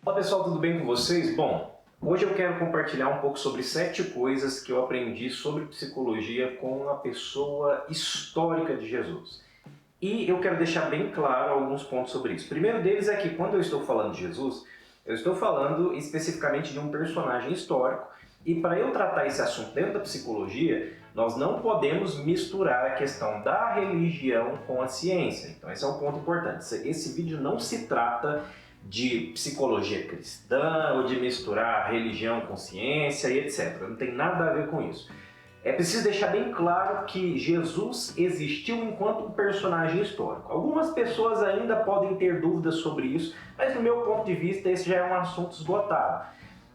Olá pessoal, tudo bem com vocês? Bom, hoje eu quero compartilhar um pouco sobre 7 coisas que eu aprendi sobre psicologia com a pessoa histórica de Jesus. E eu quero deixar bem claro alguns pontos sobre isso. O primeiro deles é que quando eu estou falando de Jesus, eu estou falando especificamente de um personagem histórico. E para eu tratar esse assunto dentro da psicologia, nós não podemos misturar a questão da religião com a ciência. Então esse é um ponto importante. Esse vídeo não se trata de psicologia cristã ou de misturar religião com ciência e etc. Não tem nada a ver com isso. É preciso deixar bem claro que Jesus existiu enquanto um personagem histórico. Algumas pessoas ainda podem ter dúvidas sobre isso, mas do meu ponto de vista esse já é um assunto esgotado.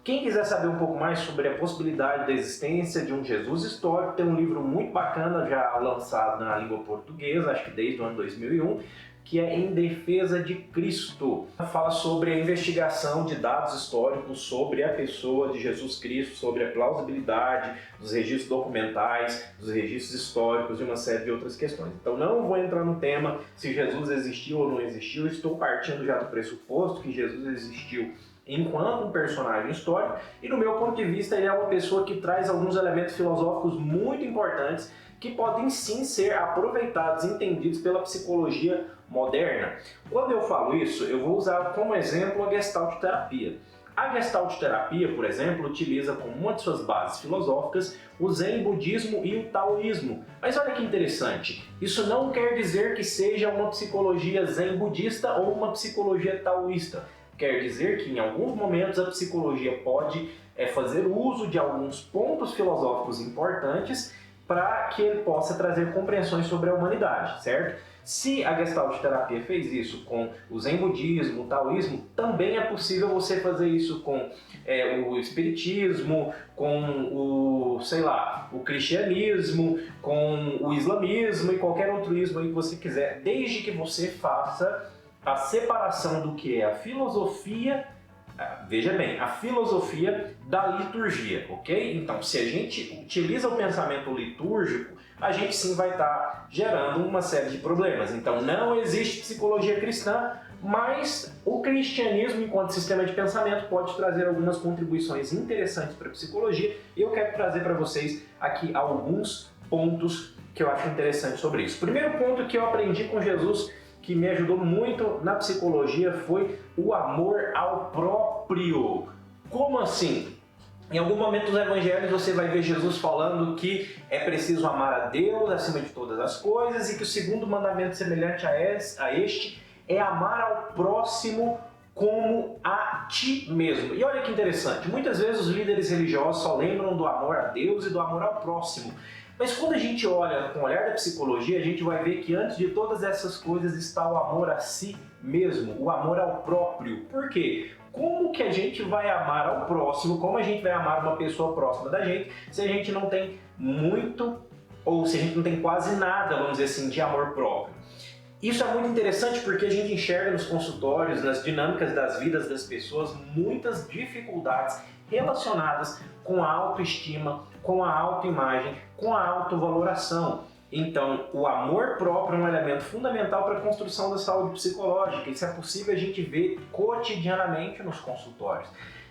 Quem quiser saber um pouco mais sobre a possibilidade da existência de um Jesus histórico, tem um livro muito bacana já lançado na língua portuguesa, acho que desde o ano 2001, que é Em Defesa de Cristo. Fala sobre a investigação de dados históricos sobre a pessoa de Jesus Cristo, sobre a plausibilidade dos registros documentais, dos registros históricos e uma série de outras questões. Então não vou entrar no tema se Jesus existiu ou não existiu, estou partindo já do pressuposto que Jesus existiu enquanto um personagem histórico, e no meu ponto de vista ele é uma pessoa que traz alguns elementos filosóficos muito importantes que podem sim ser aproveitados e entendidos pela psicologia moderna. Quando eu falo isso, eu vou usar como exemplo a Gestalt terapia. A Gestalt terapia, por exemplo, utiliza como uma de suas bases filosóficas o Zen budismo e o taoísmo. Mas olha que interessante, isso não quer dizer que seja uma psicologia zen budista ou uma psicologia taoísta. Quer dizer que em alguns momentos a psicologia pode fazer uso de alguns pontos filosóficos importantes para que ele possa trazer compreensões sobre a humanidade, certo? Se a Gestalt terapia fez isso com o Zen budismo, o taoísmo, também é possível você fazer isso com o espiritismo, com o cristianismo, com o islamismo e qualquer outro ismo aí que você quiser, desde que você faça a separação do que é a filosofia, veja bem, a filosofia da liturgia, ok? Então, se a gente utiliza o pensamento litúrgico, a gente sim vai estar gerando uma série de problemas. Então, não existe psicologia cristã, mas o cristianismo, enquanto sistema de pensamento, pode trazer algumas contribuições interessantes para a psicologia, e eu quero trazer para vocês aqui alguns pontos que eu acho interessantes sobre isso. O primeiro ponto que eu aprendi com Jesus, que me ajudou muito na psicologia, foi o amor ao próprio. Como assim? Em algum momento dos evangelhos você vai ver Jesus falando que é preciso amar a Deus acima de todas as coisas e que o segundo mandamento semelhante a este é amar ao próximo como a ti mesmo. E olha que interessante, muitas vezes os líderes religiosos só lembram do amor a Deus e do amor ao próximo. Mas quando a gente olha com o olhar da psicologia, a gente vai ver que antes de todas essas coisas está o amor a si mesmo, o amor ao próprio. Por quê? Como que a gente vai amar ao próximo, como a gente vai amar uma pessoa próxima da gente, se a gente não tem muito, ou se a gente não tem quase nada, vamos dizer assim, de amor próprio? Isso é muito interessante porque a gente enxerga nos consultórios, nas dinâmicas das vidas das pessoas, muitas dificuldades relacionadas com a autoestima, com a autoimagem, com a autovaloração. Então, o amor próprio é um elemento fundamental para a construção da saúde psicológica. Isso é possível a gente ver cotidianamente nos consultórios.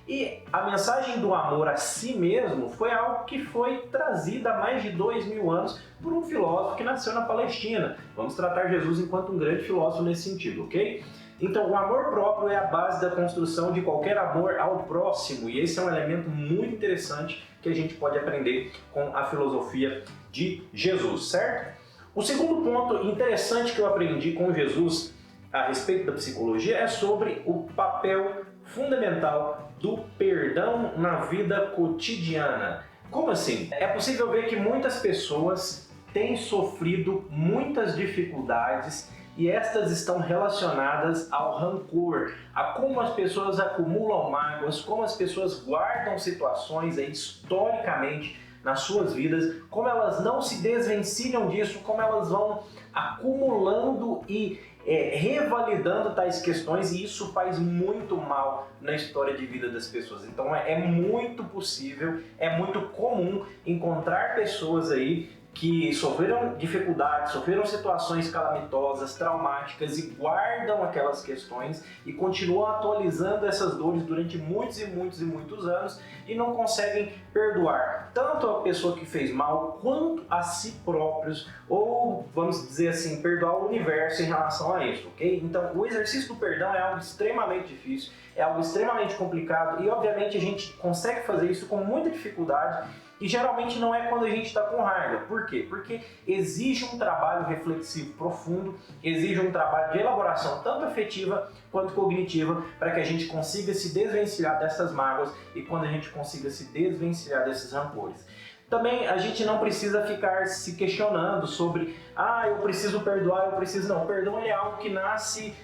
E a mensagem do amor a si mesmo foi algo que foi trazida há mais de 2000 anos por um filósofo que nasceu na Palestina. Vamos tratar Jesus enquanto um grande filósofo nesse sentido, ok? Então, o amor próprio é a base da construção de qualquer amor ao próximo, e esse é um elemento muito interessante que a gente pode aprender com a filosofia de Jesus, certo? O segundo ponto interessante que eu aprendi com Jesus a respeito da psicologia é sobre o papel fundamental do perdão na vida cotidiana. Como assim? É possível ver que muitas pessoas têm sofrido muitas dificuldades e estas estão relacionadas ao rancor, a como as pessoas acumulam mágoas, como as pessoas guardam situações aí, historicamente nas suas vidas, como elas não se desvencilham disso, como elas vão acumulando e revalidando tais questões, e isso faz muito mal na história de vida das pessoas. Então é muito possível, é muito comum encontrar pessoas aí que sofreram dificuldades, sofreram situações calamitosas, traumáticas e guardam aquelas questões e continuam atualizando essas dores durante muitos e muitos e muitos anos e não conseguem perdoar tanto a pessoa que fez mal quanto a si próprios, ou vamos dizer assim, perdoar o universo em relação a isso, ok? Então o exercício do perdão é algo extremamente difícil, é algo extremamente complicado e obviamente a gente consegue fazer isso com muita dificuldade. E geralmente não é quando a gente está com raiva. Por quê? Porque exige um trabalho reflexivo profundo, exige um trabalho de elaboração tanto afetiva quanto cognitiva para que a gente consiga se desvencilhar dessas mágoas e quando a gente consiga se desvencilhar desses rancores. Também a gente não precisa ficar se questionando sobre eu preciso perdoar, eu preciso não. O perdão é algo que nasce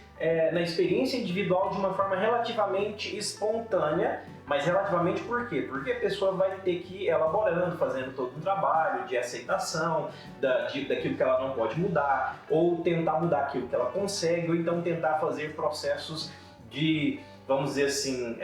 na experiência individual de uma forma relativamente espontânea, mas relativamente por quê? Porque a pessoa vai ter que ir elaborando, fazendo todo um trabalho de aceitação daquilo que ela não pode mudar, ou tentar mudar aquilo que ela consegue, ou então tentar fazer processos de, vamos dizer assim,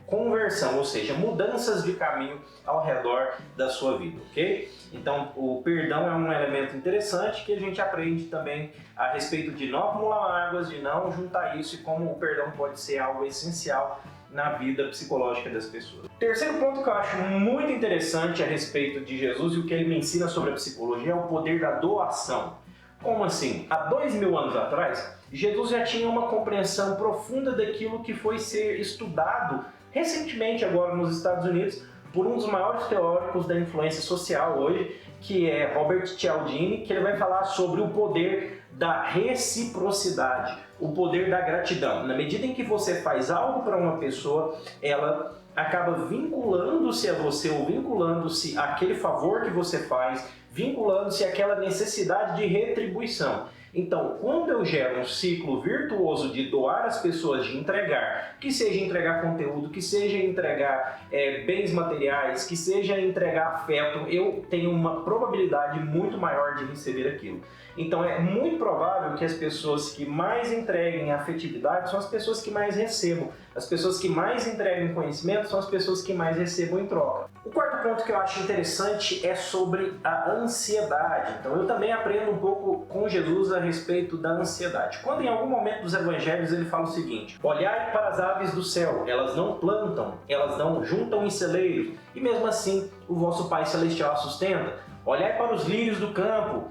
conversão, ou seja, mudanças de caminho ao redor da sua vida, ok? Então, o perdão é um elemento interessante que a gente aprende também a respeito de não acumular mágoas, de não juntar isso e como o perdão pode ser algo essencial na vida psicológica das pessoas. Terceiro ponto que eu acho muito interessante a respeito de Jesus e o que ele me ensina sobre a psicologia é o poder da doação. Como assim? Há 2000 anos atrás, Jesus já tinha uma compreensão profunda daquilo que foi ser estudado recentemente agora nos Estados Unidos por um dos maiores teóricos da influência social hoje, que é Robert Cialdini, que ele vai falar sobre o poder da reciprocidade, o poder da gratidão. Na medida em que você faz algo para uma pessoa, ela acaba vinculando-se a você ou vinculando-se àquele favor que você faz, vinculando-se àquela necessidade de retribuição. Então, quando eu gero um ciclo virtuoso de doar às pessoas, de entregar, que seja entregar conteúdo, que seja entregar bens materiais, que seja entregar afeto, eu tenho uma probabilidade muito maior de receber aquilo. Então é muito provável que as pessoas que mais entreguem afetividade são as pessoas que mais recebam. As pessoas que mais entregam conhecimento são as pessoas que mais recebam em troca. O quarto ponto que eu acho interessante é sobre a ansiedade. Então eu também aprendo um pouco com Jesus a respeito da ansiedade. Quando em algum momento dos evangelhos ele fala o seguinte: olhai para as aves do céu, elas não plantam, elas não juntam em celeiros, e mesmo assim o vosso Pai Celestial a sustenta. Olhai para os lírios do campo,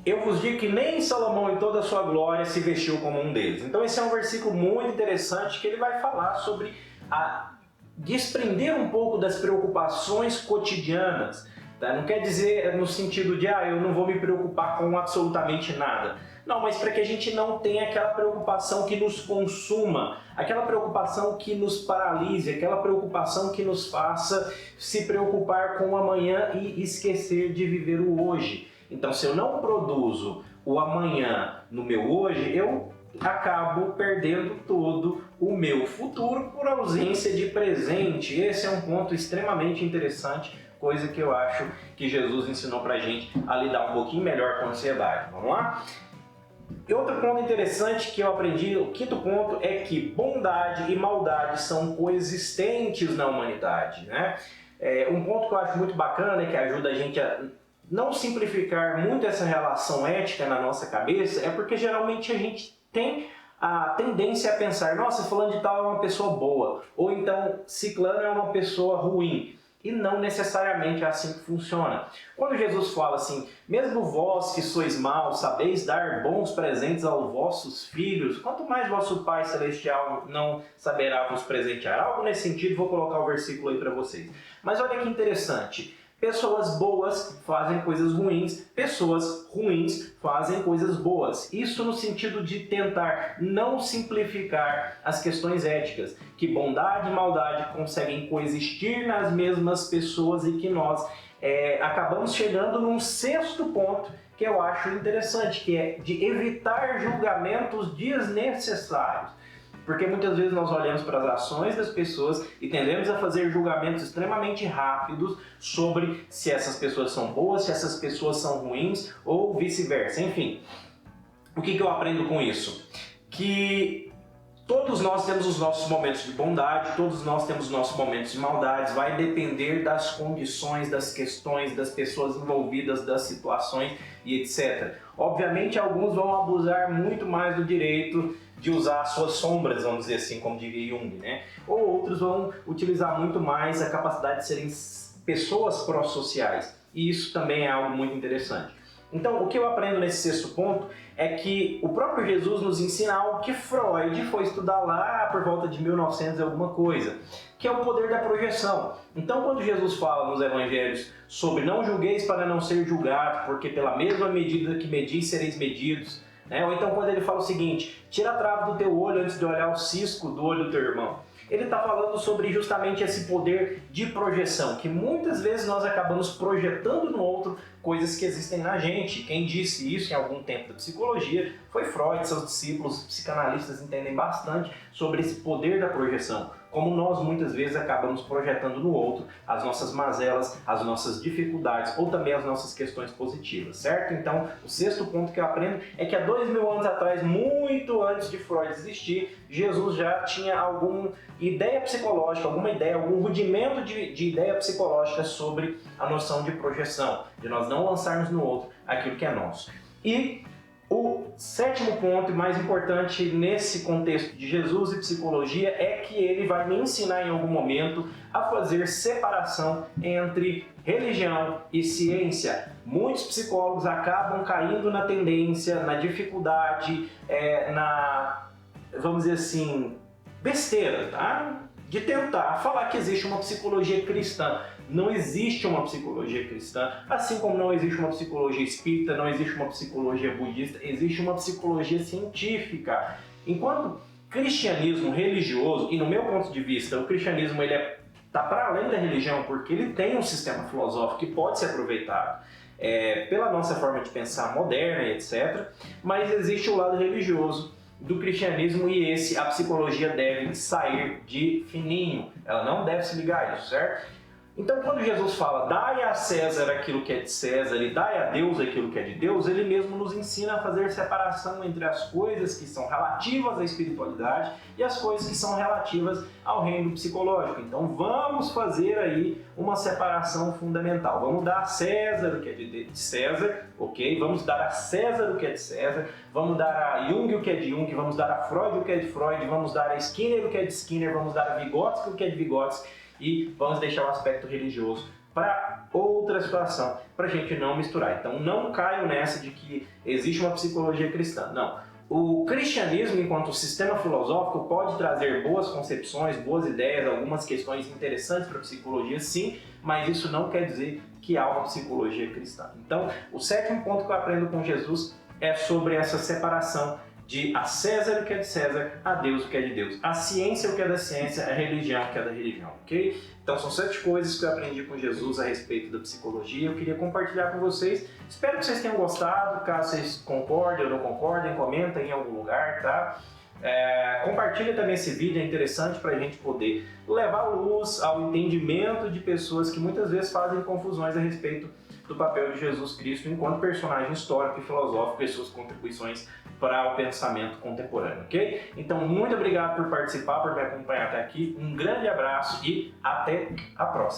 eu vos digo que nem Salomão em toda a sua glória se vestiu como um deles. Então esse é um versículo muito interessante que ele vai falar sobre desprender um pouco das preocupações cotidianas. Tá? Não quer dizer no sentido de eu não vou me preocupar com absolutamente nada. Não, mas para que a gente não tenha aquela preocupação que nos consuma, aquela preocupação que nos paralise, aquela preocupação que nos faça se preocupar com o amanhã e esquecer de viver o hoje. Então, se eu não produzo o amanhã no meu hoje, eu acabo perdendo todo o meu futuro por ausência de presente. Esse é um ponto extremamente interessante, coisa que eu acho que Jesus ensinou pra gente a lidar um pouquinho melhor com a ansiedade. Vamos lá? E outro ponto interessante que eu aprendi, o quinto ponto, é que bondade e maldade são coexistentes na humanidade, né? Um ponto que eu acho muito bacana e que ajuda a gente a não simplificar muito essa relação ética na nossa cabeça é porque geralmente a gente tem a tendência a pensar: nossa, fulano de tal é uma pessoa boa, ou então ciclano é uma pessoa ruim. E não necessariamente é assim que funciona. Quando Jesus fala assim: mesmo vós que sois maus, sabeis dar bons presentes aos vossos filhos, quanto mais vosso Pai Celestial não saberá vos presentear. Algo nesse sentido, vou colocar o versículo aí para vocês. Mas olha que interessante. Pessoas boas fazem coisas ruins, pessoas ruins fazem coisas boas. Isso no sentido de tentar não simplificar as questões éticas, que bondade e maldade conseguem coexistir nas mesmas pessoas e que nós acabamos chegando num sexto ponto que eu acho interessante, que é de evitar julgamentos desnecessários. Porque muitas vezes nós olhamos para as ações das pessoas e tendemos a fazer julgamentos extremamente rápidos sobre se essas pessoas são boas, se essas pessoas são ruins ou vice-versa. Enfim, o que eu aprendo com isso? Que Todos nós temos os nossos momentos de bondade, todos nós temos os nossos momentos de maldades, vai depender das condições, das questões, das pessoas envolvidas, das situações e etc. Obviamente, alguns vão abusar muito mais do direito de usar as suas sombras, vamos dizer assim, como diria Jung, né? Ou outros vão utilizar muito mais a capacidade de serem pessoas pró-sociais, e isso também é algo muito interessante. Então, o que eu aprendo nesse sexto ponto é que o próprio Jesus nos ensina algo que Freud foi estudar lá por volta de 1900 e alguma coisa, que é o poder da projeção. Então, quando Jesus fala nos evangelhos sobre não julgueis para não ser julgados, porque pela mesma medida que medis sereis medidos, né? Ou então quando ele fala o seguinte, tira a trave do teu olho antes de olhar o cisco do olho do teu irmão. Ele está falando sobre justamente esse poder de projeção, que muitas vezes nós acabamos projetando no outro coisas que existem na gente. Quem disse isso em algum tempo da psicologia foi Freud, seus discípulos psicanalistas entendem bastante sobre esse poder da projeção. Como nós muitas vezes acabamos projetando no outro as nossas mazelas, as nossas dificuldades ou também as nossas questões positivas, certo? Então, o sexto ponto que eu aprendo é que há 2000 anos atrás, muito antes de Freud existir, Jesus já tinha alguma ideia psicológica, algum rudimento de ideia psicológica sobre a noção de projeção, de nós não lançarmos no outro aquilo que é nosso. E o sétimo ponto e mais importante nesse contexto de Jesus e psicologia é que ele vai me ensinar em algum momento a fazer separação entre religião e ciência. Muitos psicólogos acabam caindo na tendência, na dificuldade, vamos dizer assim, besteira, tá? De tentar falar que existe uma psicologia cristã. Não existe uma psicologia cristã, assim como não existe uma psicologia espírita, não existe uma psicologia budista, existe uma psicologia científica. Enquanto cristianismo religioso, e no meu ponto de vista, o cristianismo está para além da religião, porque ele tem um sistema filosófico que pode ser aproveitado pela nossa forma de pensar moderna e etc., mas existe o lado religioso do cristianismo e a psicologia deve sair de fininho, ela não deve se ligar a isso, certo? Então, quando Jesus fala, dai a César aquilo que é de César e dai a Deus aquilo que é de Deus, ele mesmo nos ensina a fazer separação entre as coisas que são relativas à espiritualidade e as coisas que são relativas ao reino psicológico. Então, vamos fazer aí uma separação fundamental. Vamos dar a César o que é de César, ok? Vamos dar a César o que é de César, vamos dar a Jung o que é de Jung, vamos dar a Freud o que é de Freud, vamos dar a Skinner o que é de Skinner, vamos dar a Vygotsky o que é de Vygotsky, e vamos deixar o aspecto religioso para outra situação, para a gente não misturar. Então não caiam nessa de que existe uma psicologia cristã. Não. O cristianismo, enquanto sistema filosófico, pode trazer boas concepções, boas ideias, algumas questões interessantes para a psicologia, sim, mas isso não quer dizer que há uma psicologia cristã. Então, o sétimo ponto que eu aprendo com Jesus é sobre essa separação de a César o que é de César, a Deus o que é de Deus, a ciência o que é da ciência, a religião o que é da religião, ok? Então são 7 coisas que eu aprendi com Jesus a respeito da psicologia, eu queria compartilhar com vocês, espero que vocês tenham gostado, caso vocês concordem ou não concordem, comentem em algum lugar, tá? Compartilha também esse vídeo, é interessante para a gente poder levar luz ao entendimento de pessoas que muitas vezes fazem confusões a respeito do papel de Jesus Cristo enquanto personagem histórico e filosófico e suas contribuições para o pensamento contemporâneo, ok? Então, muito obrigado por participar, por me acompanhar até aqui, um grande abraço e até a próxima!